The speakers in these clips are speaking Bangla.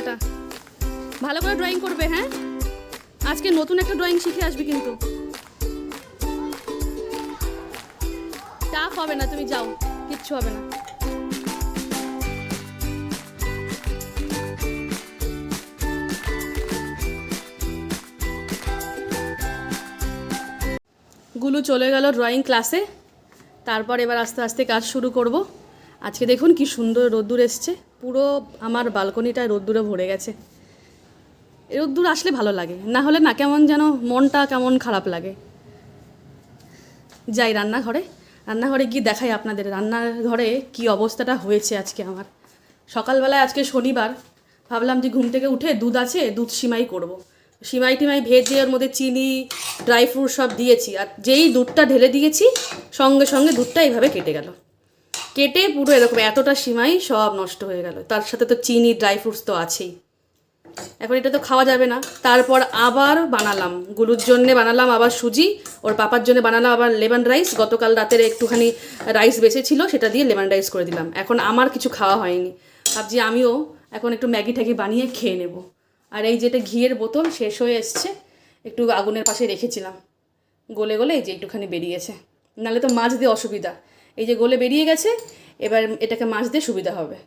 টাটা। ভালো করে ড্রয়িং করবে, হ্যাঁ? আজকে নতুন একটা ড্রয়িং শিখে আসবে কিন্তু। টাফ হবে না, তুমি যাও, কিচ্ছু হবে না। গুলু চলে গেল ড্রয়িং ক্লাসে। তারপর এবার আস্তে আস্তে কাজ শুরু করব। আজকে দেখুন কি সুন্দর রোদ্দুর এসছে, পুরো আমার বালকনিটায় রোদ্দুরে ভরে গেছে। এই রোদ্দুর আসলে ভালো লাগে, না হলে না কেমন যেন মনটা কেমন খারাপ লাগে। যাই রান্নাঘরে গিয়ে দেখাই আপনাদের রান্নাঘরে কি অবস্থাটা হয়েছে আজকে আমার। সকালবেলায় আজকে শনিবার, ভাবলাম যে ঘুম থেকে উঠে দুধ আছে, দুধ সিমাই করব। সিমাই টিমাই ভেজে ওর মধ্যে চিনি ড্রাই ফ্রুট সব দিয়েছি, আর যেই দুধটা ঢেলে দিয়েছি সঙ্গে সঙ্গে দুধটা এইভাবে কেটে গেল। কেটে পুরো এরকম এতটা সিমাই সব নষ্ট হয়ে গেল। তার সাথে তো চিনি ড্রাই ফ্রুটস তো আছেই। এখন এটা তো খাওয়া যাবে না। তারপর আবার বানালাম, গুলুর জন্যে বানালাম আবার সুজি, ওর পাপার জন্য বানালাম আবার লেমন রাইস। গতকাল রাতের একটুখানি রাইস বেঁচেছিল, সেটা দিয়ে লেমন রাইস করে দিলাম। এখন আমার কিছু খাওয়া হয়নি, ভাবছি আমিও এখন একটু ম্যাগি ট্যাগি বানিয়ে খেয়ে নেব। আর এই যেটা ঘিয়ের বোতল শেষ হয়ে এসছে, একটু আগুনের পাশে রেখেছিলাম, গলে গলে এই যে একটুখানি বেরিয়েছে, নাহলে তো মাছ দিয়ে অসুবিধা। এই যে গলে বেরিয়ে গেছে, এবার এটাকে মাছ দিয়ে সুবিধা হবে।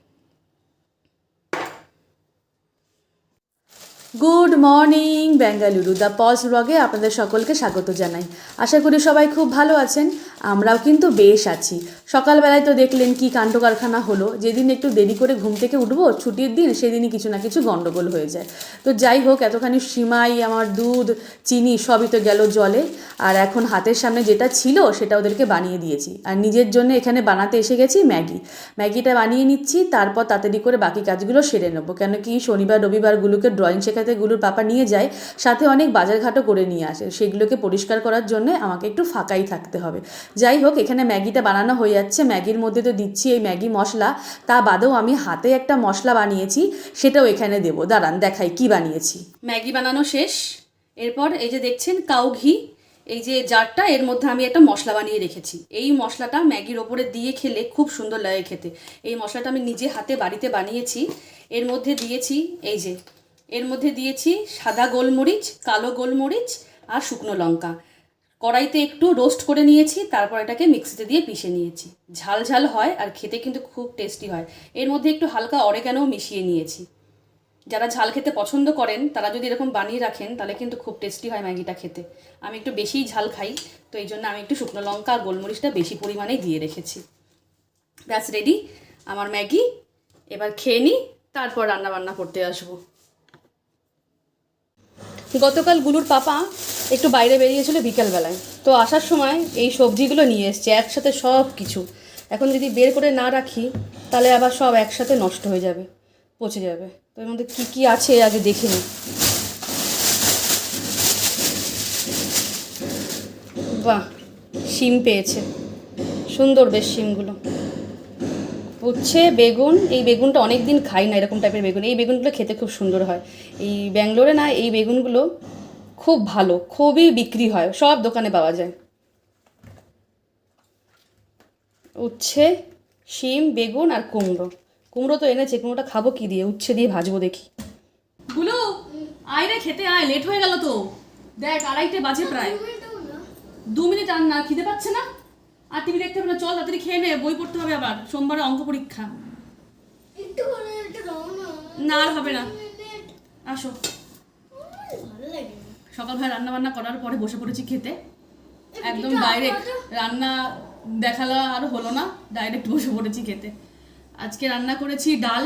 Good morning Bengaluru, the pause ব্লগে আপনাদের সকলকে স্বাগত জানাই। আশা করি সবাই খুব ভালো আছেন, আমরাও কিন্তু বেশ আছি। সকালবেলায় তো দেখলেন কি কাণ্ড কারখানা হলো। যেদিন একটু দেরি করে ঘুম থেকে উঠবো ছুটির দিন, সেদিনই কিছু না কিছু গণ্ডগোল হয়ে যায়। তো যাই হোক, এতখানি সিমাই, আমার দুধ, চিনি সবই তো গেল জলে। আর এখন হাতের সামনে যেটা ছিল সেটা ওদেরকে বানিয়ে দিয়েছি। আর নিজের জন্য এখানে বানাতে এসে গেছি ম্যাগিটা বানিয়ে নিচ্ছি। তারপর তাড়াতাড়ি করে বাকি কাজগুলো সেরে নেবো, কেন কি শনিবার রবিবারগুলোকে ড্রয়িং শেখাতে গুলুর পাপা নিয়ে যায়, সাথে অনেক বাজারঘাটও করে নিয়ে আসে। সেগুলোকে পরিষ্কার করার জন্য আমাকে একটু ফাঁকাই থাকতে হবে। যাই হোক, এখানে ম্যাগিটা বানানো হয়ে যাচ্ছে। ম্যাগির মধ্যে তো দিচ্ছি এই ম্যাগি মশলা, তা বাদেও আমি হাতে একটা মশলা বানিয়েছি, সেটাও এখানে দেবো। দাঁড়ান দেখাই কি বানিয়েছি। ম্যাগি বানানো শেষ। এরপর এই যে দেখছেন কাউ ঘি, এই যে জারটা, এর মধ্যে আমি একটা মশলা বানিয়ে রেখেছি। এই মশলাটা ম্যাগির ওপরে দিয়ে খেলে খুব সুন্দর লাগে খেতে। এই মশলাটা আমি নিজে হাতে বাড়িতে বানিয়েছি। এর মধ্যে দিয়েছি এর মধ্যে দিয়েছি সাদা গোলমরিচ, কালো গোলমরিচ আর শুকনো লঙ্কা। কড়াইতে একটু রোস্ট করে নিয়েছি, তারপর এটাকে মিক্সিতে দিয়ে পিষে নিয়েছি। ঝাল ঝাল হয় আর খেতে কিন্তু খুব টেস্টি হয়। এর মধ্যে একটু হালকা অরেগানোও মিশিয়ে নিয়েছি। যারা ঝাল খেতে পছন্দ করেন তারা যদি এরকম বানিয়ে রাখেন তাহলে কিন্তু খুব টেস্টি হয় ম্যাগিটা খেতে। আমি একটু বেশিই ঝাল খাই, তো এই জন্য আমি একটু শুকনো লঙ্কা আর গোলমরিচটা বেশি পরিমাণেই দিয়ে রেখেছি। ব্যাস রেডি আমার ম্যাগি। এবার খেয়ে নিই, তারপর রান্নাবান্না করতে আসবো। গতকাল গুলুর পাপা একটু বাইরে বেরিয়েছিল বিকালবেলায়, তো আসার সময় এই সবজিগুলো নিয়ে এসছে একসাথে সব কিছু। এখন যদি বের করে না রাখি তাহলে আবার সব একসাথে নষ্ট হয়ে যাবে, পচে যাবে। তো এর মধ্যে কী কী আছে আগে দেখে নিই। বাহ, শিম পেয়েছে, সুন্দর বেশ শিমগুলো। উচ্ছে, বেগুন, এই বেগুনটা অনেক দিন খাই না, এরকম টাইপের বেগুন। এই বেগুনগুলো খেতে খুব সুন্দর হয়। এই ব্যাঙ্গালোরে না এই বেগুনগুলো খুব ভালো, খুবই বিক্রি হয়, সব দোকানে পাওয়া যায়। উচ্ছে, শিম, বেগুন আর কুমড়ো তো এনেছে। কুমড়োটা খাবো কি দিয়ে? উচ্ছে দিয়ে ভাজবো দেখি। গুলো আয় রে, খেতে আয়, লেট হয়ে গেল তো। দেখ 2:30 বাজে প্রায়। 2 মিনিট আর না, খিদে পাচ্ছে না? আর টিভি দেখতে হবে না, চল তাড়াতাড়ি খেয়ে নে, বই পড়তে হবে আবার, সোমবারে অঙ্ক পরীক্ষা। না আর হবে না, আসো। সকালবেলা রান্না বান্না করার পরে বসে পড়েছি খেতে, একদম ডাইরেক্ট। রান্না দেখালা আর হলো না, ডাইরেক্ট বসে পড়েছি খেতে। আজকে রান্না করেছি ডাল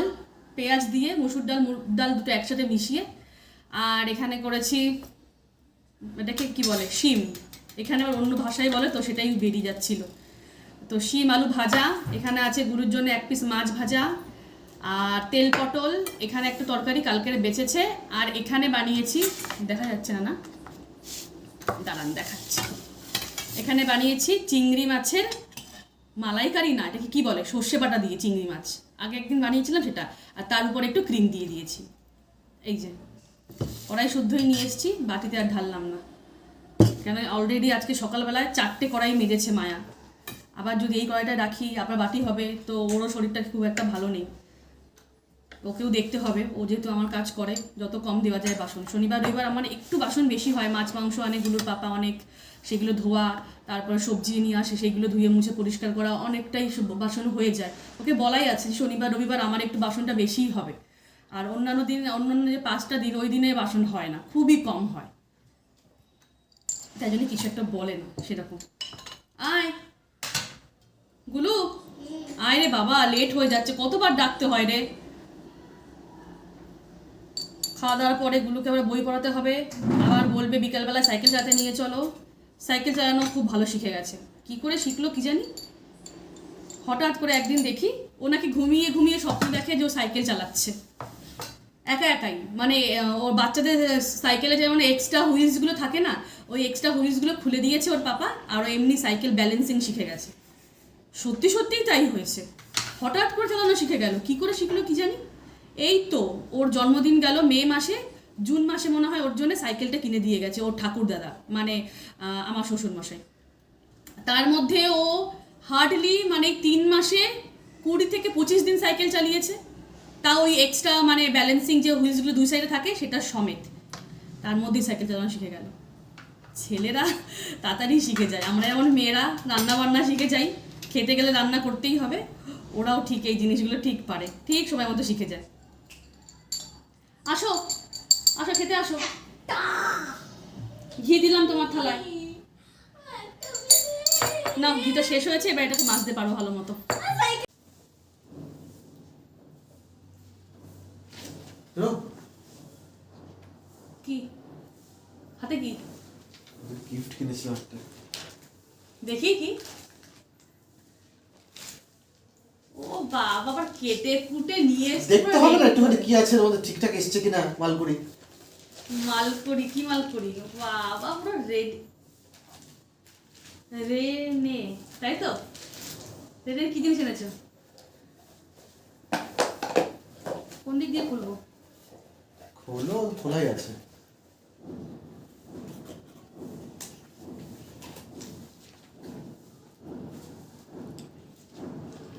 পেঁয়াজ দিয়ে, মুসুর ডাল মুগ ডাল দুটো একসাথে মিশিয়ে। আর এখানে করেছি, এটাকে কি বলে, শিম। এখানে আবার অন্য ভাষায় বলে, তো সেটাই বেরিয়ে যাচ্ছিল। তো শিম আলু ভাজা, এখানে আছে গুরুর জন্য 1 পিস মাছ ভাজা, আর তেল পটল, এখানে একটা তরকারি কালকের বেঁচেছে। আর এখানে বানিয়েছি, দেখা যাচ্ছে না, দাঁড়ান দেখাচ্ছি। এখানে বানিয়েছি চিংড়ি মাছের মালাইকারি, না এটাকে কি বলে, সর্ষে বাটা দিয়ে চিংড়ি মাছ। আগে একদিন বানিয়েছিলাম সেটা, আর তার উপরে একটু ক্রিম দিয়ে দিয়েছি। এই যে কড়াই শুদ্ধই নিয়ে এসেছি, বাটিতে আর ঢাললাম না, কেন অলরেডি আজকে সকালবেলায় 4টে কড়াই মেজেছে মায়া। আবার যদি এই কড়াইটা রাখি আবার বাটি হবে, তো ওরও শরীরটা খুব একটা ভালো নেই। ওকেও দেখতে হবে, ও যেহেতু আমার কাজ করে, যত কম দেওয়া যায় বাসন। শনিবার রবিবার আমার একটু বাসন বেশি হয়, মাছ মাংস আনে গুলোর পাপা অনেক, সেগুলো ধোয়া, তারপরে সবজি নিয়ে আসে সেগুলো ধুয়ে মুছে পরিষ্কার করা, অনেকটাই বাসন হয়ে যায়। ওকে বলাই আছে শনিবার রবিবার আমার একটু বাসনটা বেশিই হবে, আর অন্যান্য দিন অন্যান্য যে 5টা দিন ওই দিনে বাসন হয় না, খুবই কম হয়, তাই জন্য কিছু একটা বলেন সেরকম। আয় গুলু, আয় রে বাবা, লেট হয়ে যাচ্ছে, কতবার ডাকতে হয় রে। খাওয়া দাওয়ার পরে গুলুকে আবার বই পড়াতে হবে, আবার বলবে বিকালবেলা সাইকেল চালাতে নিয়ে চলো। সাইকেল চালানো খুব ভালো শিখে গেছে, কি করে শিখলো কি জানি। হঠাৎ করে একদিন দেখি ও নাকি ঘুমিয়ে ঘুমিয়ে স্বপ্ন দেখে যে ও সাইকেল চালাচ্ছে একা একাই, মানে ওর বাচ্চাদের সাইকেলে যেমন এক্সট্রা হুইলসগুলো থাকে না, ওই এক্সট্রা হুইলসগুলো খুলে দিয়েছে ওর পাপা, আর ও এমনি সাইকেল ব্যালেন্সিং শিখে গেছে। সত্যি সত্যিই তাই হয়েছে, হঠাৎ করে চালানো শিখে গেল, কি করে শিখলো কি জানি। এই তো ওর জন্মদিন গেল মে মাসে, জুন মাসে মনে হয় ওর জন্য সাইকেলটা কিনে দিয়ে গেছে ওর ঠাকুর দাদা, মানে আমার শ্বশুরমশাই। তার মধ্যে ও হার্ডলি মানে 3 মাসে 20 থেকে 25 দিন সাইকেল চালিয়েছে, তা ওই এক্সট্রা মানে ব্যালেন্সিং যে হুইলসগুলো দুই সাইডে থাকে সেটা সমেত, তার মধ্যেই সাইকেল চালানো শিখে গেল। ছেলেরা তাড়াতাড়ি শিখে যায়, আমরা যেমন মেয়েরা রান্না বান্না শিখে যাই, খেতে গেলে রান্না করতেই হবে, ওরাও ঠিক এই জিনিসগুলো ঠিক পারে, ঠিক সময় মতো শিখে যায়। আসো আসো, খেতে আসো, ঘি দিলাম তোমার থালায়, না ঘিটা শেষ হয়েছে, এবার এটাকে মাজতে পারো ভালো মতো। কি হাতে কি গিফট কিনেছিলাম একটা, দেখি কি। ও বাবা, আবার কেটে কুটে নিয়ে এসেছে, দেখতে হবে না একটুখানি কি আছে এর মধ্যে, ঠিকঠাক এসছে কিনা। মালপুরি মালপুরি, কি মালপুরি, বাবা পুরো রেডি রে নে, তাই তো। রেডের কি জিনিস এনেছো, কোন দিক দিয়ে খুলবো? খোলো, খোলাই আছে।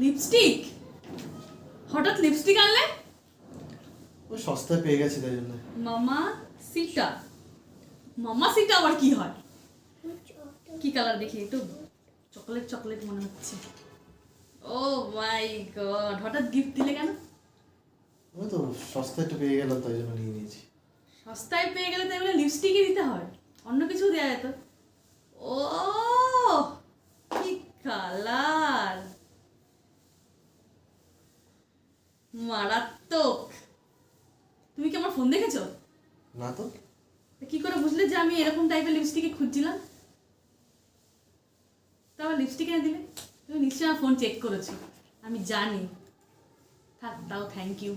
লিপস্টিক, হঠাৎ লিপস্টিক আনলে? ও সস্তায় পেয়ে গেছি তাই জন্য। মামা সিটা, মামা সিটা আবার কি হয়, কি কালার দেখি একটু, চকলেট চকলেট মনে হচ্ছে। ও মাই গড, হঠাৎ গিফট দিলে কেন? ও তো সস্তায় একটু পেয়ে গেল তাই জন্য নিয়ে নিয়েছি। সস্তায় পেয়ে গেলে তাই বলে লিপস্টিকই দিতে হয়, অন্য কিছু দেওয়া যেত। ও কি কালার, মারাত্মক। তুমি কি আমার ফোন দেখেছো? না তো। কি করে বুঝলে যে আমি এরকম টাইপের লিপস্টিকে খুঁজছিলাম? তারপর লিপস্টিক এনে দিলে, তুমি নিশ্চয়ই আমার ফোন চেক করেছো, আমি জানি। থাক, তাও থ্যাংক ইউ।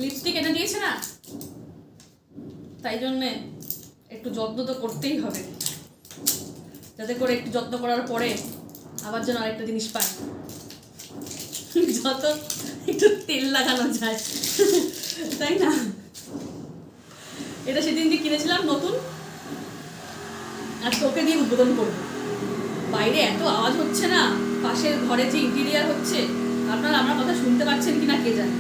লিপস্টিক এনে দিয়েছে না, তাই জন্যে একটু যত্ন তো করতেই হবে, যাতে করে একটু যত্ন করার পরে আবার যেন আরেকটা জিনিস পাই, যত একটু তেল লাগানো যায়, তাই না। এটা সেদিন যে কিনেছিলাম নতুন, আর তোকে দিয়ে উদ্বোধন করবো। বাইরে এত আওয়াজ হচ্ছে না, পাশের ঘরে যে ইন্টেরিয়ার হচ্ছে, আপনারা আমার কথা শুনতে পাচ্ছেন কিনা কে জানে।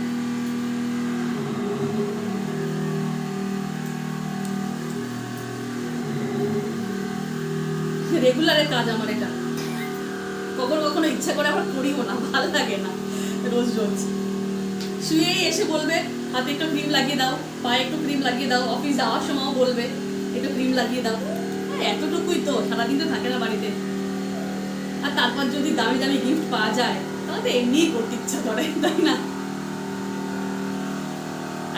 রেগুলারের কাজ আমার এটা, কখনো কখনো ইচ্ছা করে আবার করিও না, ভালো লাগে না রোজ রোজ। শুয়েই এসে বলবে হাতে একটু ক্রিম লাগিয়ে দাও, পায়ে একটু ক্রিম লাগিয়ে দাও, অফিস যাওয়ার সময়ও বলবে একটু ক্রিম লাগিয়ে দাও। এতটুকুই তো, সারাদিন তো থাকে না বাড়িতে। আর তারপর যদি দামি দামি গিফট পাওয়া যায় তাহলে তো এমনিই করতে ইচ্ছা করে, তাই না।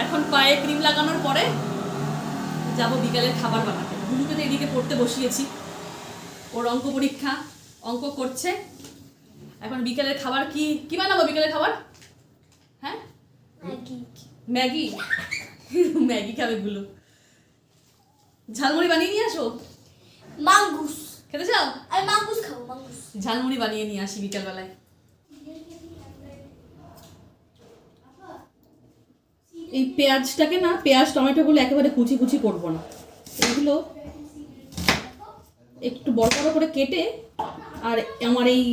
এখন পায়ে ক্রিম লাগানোর পরে যাব বিকালের খাবার বানাতে। গুলুকে তো এদিকে পড়তে বসিয়েছি, ওর অঙ্ক পরীক্ষা, অঙ্ক করছে। এখন বিকেলের খাবার কি কি বানাবো? বিকেলের খাবার হ্যাঁ ম্যাগি, ম্যাগি খাবে গুলো। ঝালমুড়ি বানিয়ে নিয়ে আসো। মাঙ্গুস খেতে চাও? আমি মাঙ্গুস খাবো, মাঙ্গুস। ঝালমুড়ি বানিয়ে নিয়ে আসি বিকেলবেলায়। এই পেঁয়াজটাকে না, পেঁয়াজ টমেটোগুলো একেবারে কুচি কুচি করবো না, এগুলো একটু বড় বড় করে কেটে, আর আমার এই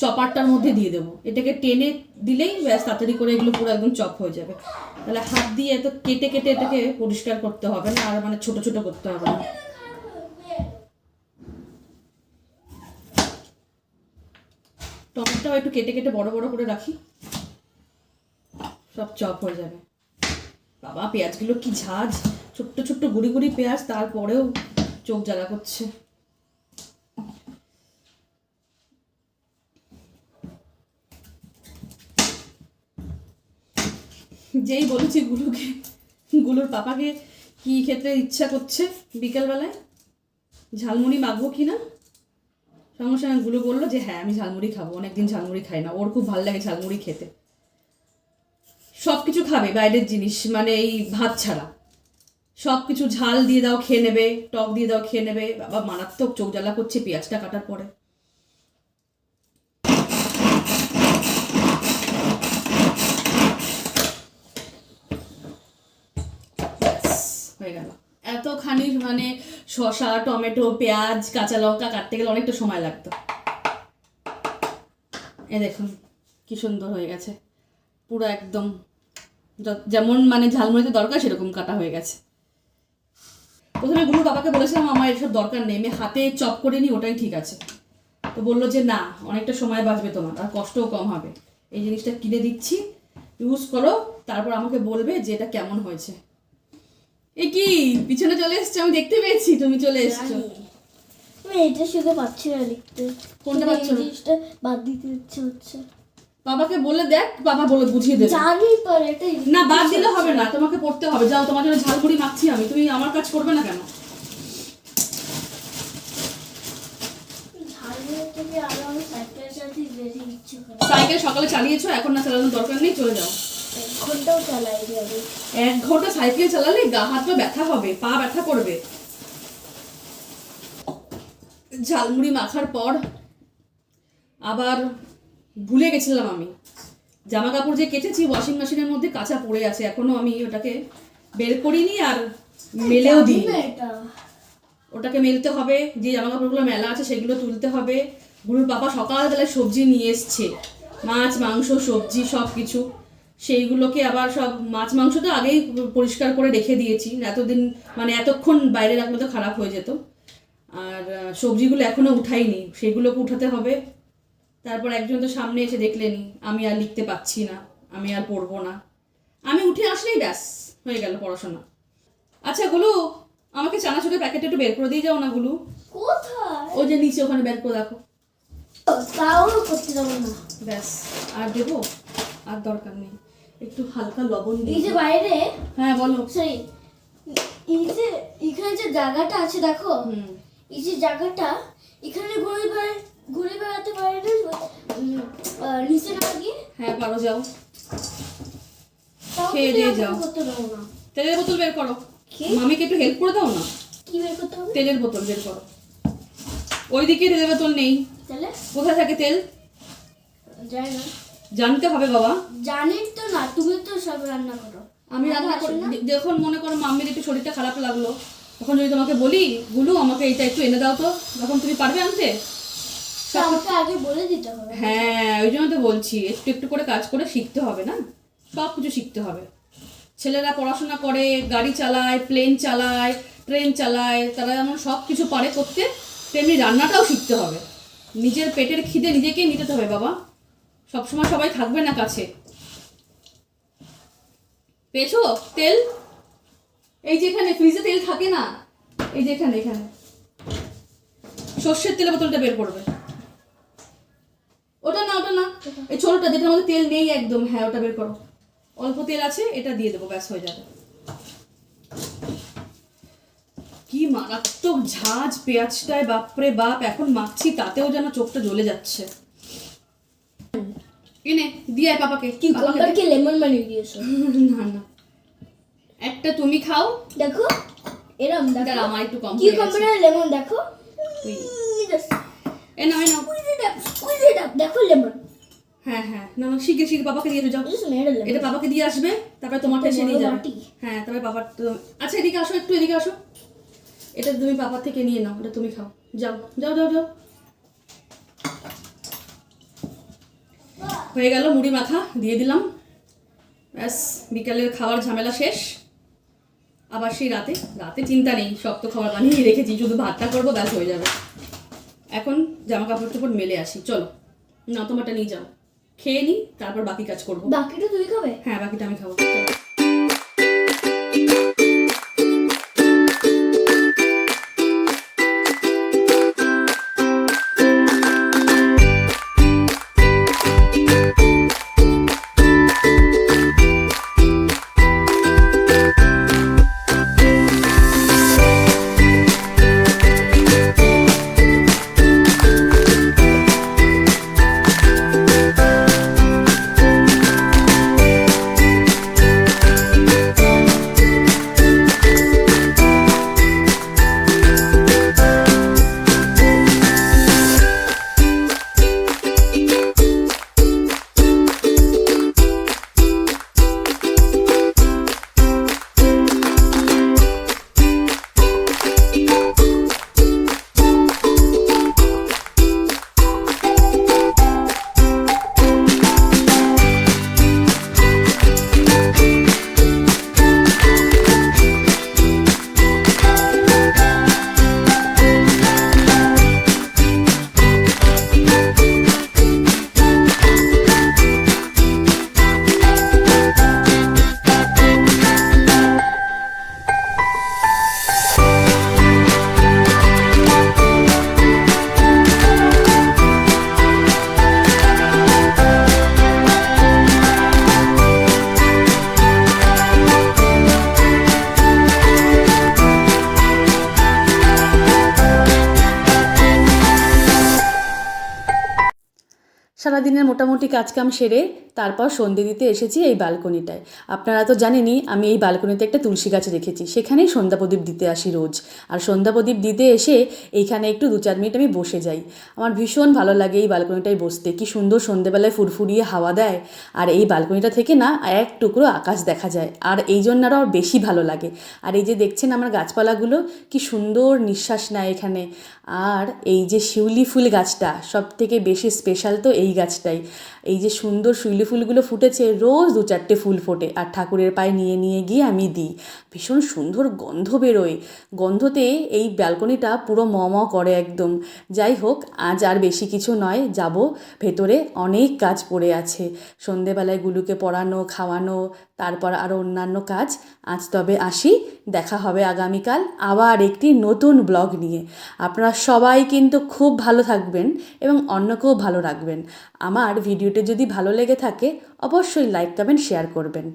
চপারটার মধ্যে দিয়ে দেবো। এটাকে টেনে দিলেই ব্যাস তাড়াতাড়ি করে এগুলো পুরো একদম চপ হয়ে যাবে। তাহলে হাত দিয়ে এত কেটে কেটে এটাকে পরিষ্কার করতে হবে না, আর মানে ছোট ছোট করতে হবে না। টমেটোটাও একটু কেটে কেটে বড় বড় করে রাখি, সব চপ হয়ে যাবে। বাবা পেঁয়াজগুলো কি ঝাঁজ, ছোট্ট ছোট্ট গুড়ি গুড়ি পেঁয়াজ, তারপরেও চোখ জ্বালা করছে। যেই বলেছি গুলুর পাপাকে কি খেতে ইচ্ছা করছে বিকেলবেলায়, ঝালমুড়ি মাখবো কি না, সঙ্গে সঙ্গে গুলো বললো যে হ্যাঁ আমি ঝালমুড়ি খাবো, অনেকদিন ঝালমুড়ি খাই না, ওর খুব ভালো লাগে ঝালমুড়ি খেতে। সব কিছু খাবে বাইরের জিনিস, মানে এই ভাত ছাড়া সব কিছু, ঝাল দিয়ে দাও খেয়ে নেবে, টক দিয়ে দাও খেয়ে নেবে। বাবা মারাত্মক চোখ জ্বালা করছে পেঁয়াজটা কাটার পরে। হয়ে গেল। এতখানি মানে শসা টমেটো পেঁয়াজ কাঁচা লঙ্কা কাটতে গেলে অনেকটা সময় লাগতো। এ দেখুন কি সুন্দর হয়ে গেছে, পুরো একদম যেমন মানে ঝালমুড়িতে দরকার সেরকম কাটা হয়ে গেছে। প্রথমে গুরু বাবাকে বলেছিলাম আমার এসব দরকার নেই, আমি হাতে চপ করে নিই, ওটাই ঠিক আছে। তো বললো যে না, অনেকটা সময় বাঁচবে তোমার, আর কষ্টও কম হবে, এই জিনিসটা কিনে দিচ্ছি, ইউজ করো, তারপর আমাকে বলবে যে এটা কেমন হয়েছে। এ কি পিছনে চলে এসছো, আমি দেখতে পেয়েছি তুমি চলে এসছো। আমি এটা শুধু পাচ্ছি না লিখতে। কোনটা পাচ্ছ না? জিনিসটা বাদ দিতে ইচ্ছে হচ্ছে। বাবাকে বলে দেখ, বাবা বলে বুঝিয়ে দেবে। জানি পর এটা না বাদ দিলে হবে না, তোমাকে পড়তে হবে। যাও, তোমার জন্য ঝালমুড়ি মাখছি আমি, তুমি আমার কাজ করবে না কেন? ঝালমুড়ি থেকে আরো আমি সাইকেলের সাথে বেশি ইচ্ছে করে। সাইকেল সকালে চালিয়েছো, এখন না চালানোর দরকার নেই, চলে যাও। 1 ঘন্টাও চালাই যাবে। 1 ঘন্টা সাইকেল চালালে গা হাত পা ব্যথা হবে, পা ব্যথা করবে। ঝালমুড়ি মাখার পর আবার ভুলে গেছিলাম আমি, জামা কাপড় যে কেচেছি ওয়াশিং মেশিনের মধ্যে কাঁচা পড়ে আছে, এখনো আমি ওটাকে বের করিনি আর মেলেও দিই। এটা ওটাকে মেলতে হবে, যে জামা কাপড়গুলো মেলা আছে সেগুলো তুলতে হবে। গুরুর পাপা সকালবেলায় সবজি নিয়ে এসছে, মাছ মাংস সবজি সব কিছু, সেইগুলোকে আবার সব মাছ মাংস তো আগেই পরিষ্কার করে রেখে দিয়েছি, এতদিন মানে এতক্ষণ বাইরে রাখলে তো খারাপ হয়ে যেত। আর সবজিগুলো এখনো উঠাইনি, সেগুলোকে উঠাতে হবে। তারপর একজন তো সামনে এসে দেখলেনি আমি আর লিখতে পাচ্ছি না, আমি আর পড়বো না, আমি উঠে আসলেই ব্যাস হয়ে গেল পড়াশোনা। আচ্ছা গুলু, আমাকে চানাচুরের প্যাকেট একটু বের করে দিয়ে যাও না গুলু। কোথায়? ওই যে নিচে ওখানে বের করে দেখো। তাও করতে যাবো না। ব্যাস আর দেবো, আর দরকার নেই, একটু হালকা লবণ এই দিয়ে। যে বাইরে, হ্যাঁ বলো। সরি, এই যে এখানে যে জায়গাটা আছে দেখো, এই যে জায়গাটা, এখানে ঘুরে বেড়াতে পারে না নিচে না গিয়ে? হ্যাঁ পারো, যাও তাও খেয়ে কিন্তু দিয়ে আমি যাও। করতে দেবো না। তেলের বোতল বের করো, কি? মামিকে একটু হেল্প করে দাও না। কি বের করতে হবে? তেলের বোতল বের করো, ওইদিকে তেলের বোতল নেই। তাহলে কোথায় থাকে তেল? যাই না, জানতে হবে বাবা। জানি তো না, তুমি তো সব রান্না করো। আমি রান্না আসে করি না? যখন মনে করো মাম্মির একটু শরীরটা খারাপ লাগলো, তখন যদি তোমাকে বলি গুলু আমাকে এইটা একটু এনে দাও, তো তখন তুমি পারবে আনতে? তা আমাকে আগে বলে দিতে হবে। হ্যাঁ ওই জন্য তো বলছি, একটু একটু করে কাজ করে শিখতে হবে না, সব কিছু শিখতে হবে। ছেলেরা পড়াশোনা করে, গাড়ি চালায়, প্লেন চালায়, ট্রেন চালায়, তারা যেমন সব কিছু পারে করতে, তেমনি রান্নাটাও শিখতে হবে। নিজের পেটের খিদে নিজেকেই মিটাতে হবে বাবা, সবসময় সবাই থাকবে না কাছে। পেয়েছো তেল? এই যে এখানে ফ্রিজে তেল থাকে না, এই যে এখানে এখানে সর্ষের তেলের বোতলটা বের করবে। ওটা না, ওটা না, এই ছোটটা যেটার মধ্যে তেল নেই একদম, হ্যাঁ ওটা বের করো। অল্প তেল আছে, এটা দিয়ে দেবো, ব্যাস হয়ে যাবে। কি মারাত্মক ঝাঁজ পেঁয়াজটায়, বাপরে বাপ, এখন মাখছি তাতেও যেন চোখটা জ্বলে যাচ্ছে। এনে দিয়ে আয় পাপাকে। কি কোম্পানিকে লেমন বানিয়ে দিয়েছো? না না, একটা তুমি খাও। দেখো এরকম দাঁড়া, দেখো, আমার একটু কম কি হয়ে গেছে। কোম্পানির লেমন দেখো। তুই Just A now, A now. squeeze it up, দেখো লেমন। হ্যাঁ হ্যাঁ, না না, শিখে শিখে বাবাকে দিয়ে যাও। Just made a lemon. এটা বাবাকে দিয়ে আসবে, তারপরে তোমারটা এসে বড় নিয়ে যাবে। বাটি। হ্যাঁ তারপরে বাবার আচ্ছা এদিকে আসো, একটু এদিকে আসো, এটা তুমি বাবার থেকে নিয়ে নাও, এটা তুমি খাও, যাও যাও যাও যাও। হয়ে গেল মুড়ি মাখা দিয়ে দিলাম, ব্যাস বিকালের খাওয়ার ঝামেলা শেষ। আবার সেই রাতে রাতে চিন্তা নেই, সব তো খাবার বানিয়ে রেখেছি, শুধু ভাতটা করবো, ব্যাস হয়ে যাবে। এখন জামা কাপড় টাপড় মেলে আসি, চলো। না, তোমারটা নিয়ে যাও, খেয়ে নিই, তারপর বাকি কাজ করবো। বাকিটা তুই খাবে? হ্যাঁ, বাকিটা আমি খাবো, চলো। সারাদিনের মোটামুটি কাজকাম সেরে তারপর সন্ধে দিতে এসেছি এই ব্যালকনিটায়। আপনারা তো জানেনই আমি এই ব্যালকনিতে একটা তুলসী গাছ রেখেছি, সেখানেই সন্ধ্যা প্রদীপ দিতে আসি রোজ। আর সন্ধ্যা প্রদীপ দিতে এসে এইখানে একটু 2-4 মিনিট আমি বসে যাই। আমার ভীষণ ভালো লাগে এই ব্যালকনিটায় বসতে, কি সুন্দর সন্ধ্যেবেলায় ফুরফুরিয়ে হাওয়া দেয়, আর এই ব্যালকনিটা থেকে না এক টুকরো আকাশ দেখা যায়, আর এই জন্য আরও বেশি ভালো লাগে। আর এই যে দেখছেন আমার গাছপালাগুলো কি সুন্দর নিঃশ্বাস নেয় এখানে। আর এই যে শিউলি ফুল গাছটা সব থেকে বেশি স্পেশাল তো এই গাছটাই। এই যে সুন্দর শিউলি ফুলগুলো ফুটেছে, রোজ 2-4টে ফুল ফোটে, আর ঠাকুরের পায়ে নিয়ে নিয়ে গিয়ে আমি দিই। ভীষণ সুন্দর গন্ধ বেরোয়, গন্ধতে এই ব্যালকনিটা পুরো ম ম করে একদম। যাই হোক, আজ আর বেশি কিছু নয়, যাব ভেতরে, অনেক কাজ পড়ে আছে। সন্ধেবেলায় গুলুকে পড়ানো, খাওয়ানো, তারপর আরও অন্যান্য কাজ। আজ তবে আসি, দেখা হবে আগামীকাল আবার একটি নতুন ব্লগ নিয়ে। আপনারা সবাই কিন্তু খুব ভালো থাকবেন এবং অন্যকেও ভালো রাখবেন। আমার ভিডিওটি যদি ভালো লেগে থাকে অবশ্যই লাইক, কমেন্ট, শেয়ার করবেন।